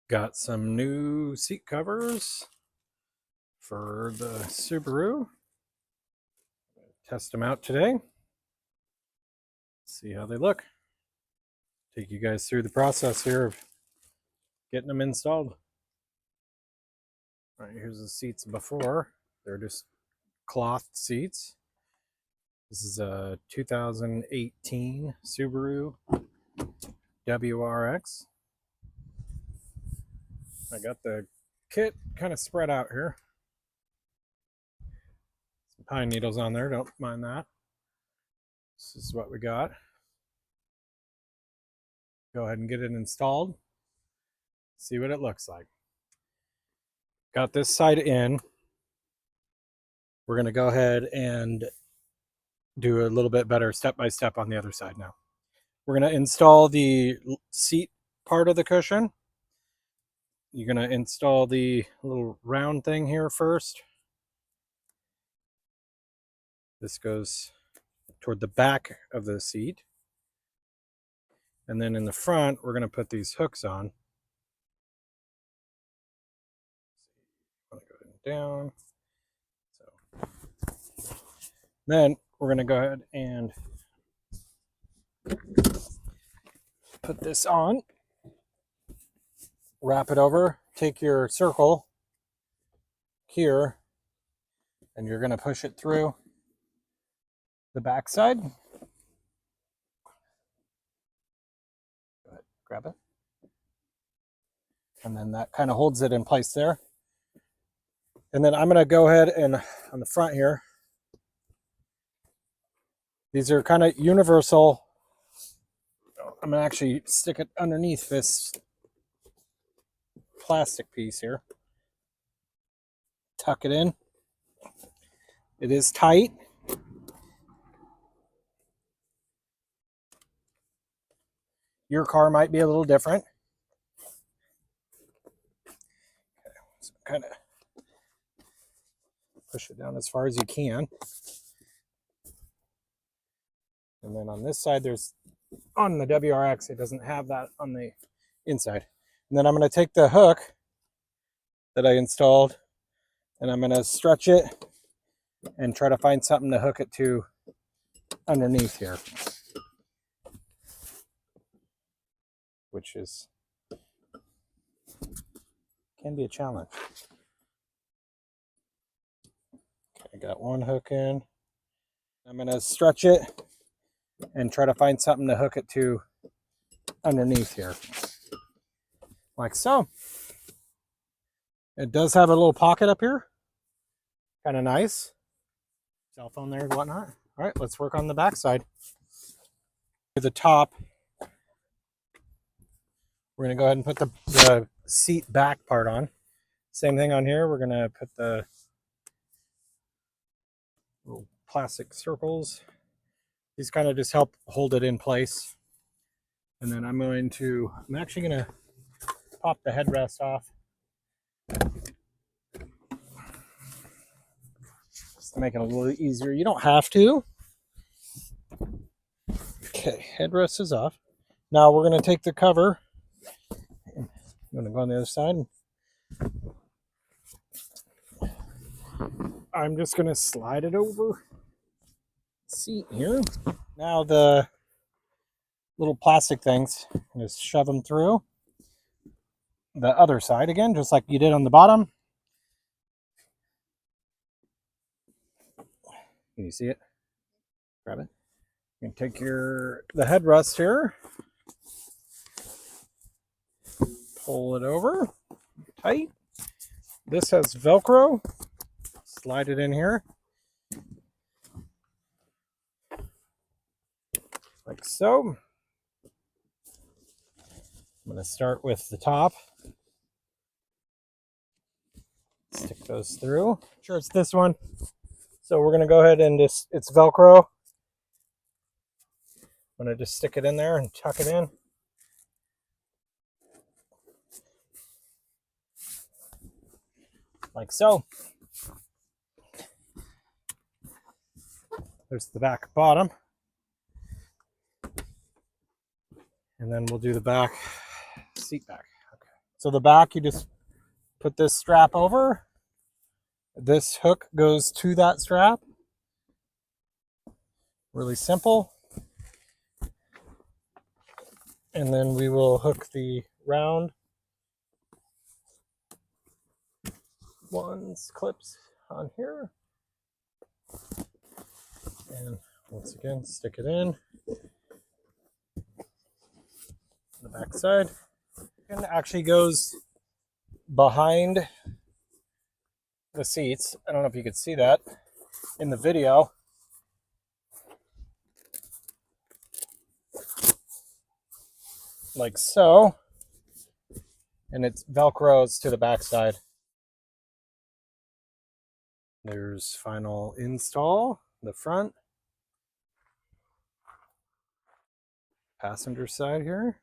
Got some new seat covers for the Subaru. Test them out today. See how they look. Take you guys through the process here of getting them installed. All right, here's the seats before. They're just cloth seats. This is a 2018 Subaru WRX. I got the kit kind of spread out here. Some pine needles on there, don't mind that. This is what we got. Go ahead and get it installed. See what it looks like. Got this side in. We're going to go ahead and do a little bit better step by step on the other side now. We're going to install the seat part of the cushion. You're going to install the little round thing here first. This goes toward the back of the seat. And then in the front, we're going to put these hooks on. I'm going to go down. So then we're going to go ahead and put this on. Wrap it over. Take your circle here, and you're going to push it through the back side. Go ahead, grab it. And then that kind of holds it in place there. And then I'm going to go ahead and on the front here, these are kind of universal. I'm going to actually stick it underneath this plastic piece here. Tuck it in. It is tight. Your car might be a little different. Okay, so kind of push it down as far as you can. And then on this side, there's, on the WRX, it doesn't have that on the inside. And then I'm going to take the hook that I installed and I'm going to stretch it and try to find something to hook it to underneath here, which is can be a challenge. Okay, I got one hook in. I'm going to stretch it and try to find something to hook it to underneath here, like so. It does have a little pocket up here, kind of nice. Cell phone there and whatnot. All right, let's work on the back side. To the top, we're going to go ahead and put the seat back part on. Same thing on here. We're going to put the little plastic circles. These kind of just help hold it in place. And then I'm actually going to pop the headrest off. Just to make it a little easier. You don't have to. Okay, headrest is off. Now we're going to take the cover. I'm going to go on the other side. I'm just going to slide it over the seat here. Now the little plastic things, just shove them through the other side again, just like you did on the bottom. Can you see it? Grab it. You can take the headrest here, pull it over tight. This has Velcro. Slide it in here, like so. I'm going to start with the top. Stick those through. Sure, it's this one. So we're going to go ahead and it's Velcro. I'm going to just stick it in there and tuck it in. Like so. There's the back bottom. And then we'll do the back seat back. Okay. So the back, you just put this strap over. This hook goes to that strap. Really simple. And then we will hook the round ones clips on here. And once again, stick it in the back side. And it actually goes behind the seats. I don't know if you could see that in the video. Like so. And it velcros to the back side. There's final install, the front. Passenger side here.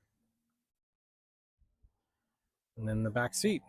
And then the back seat.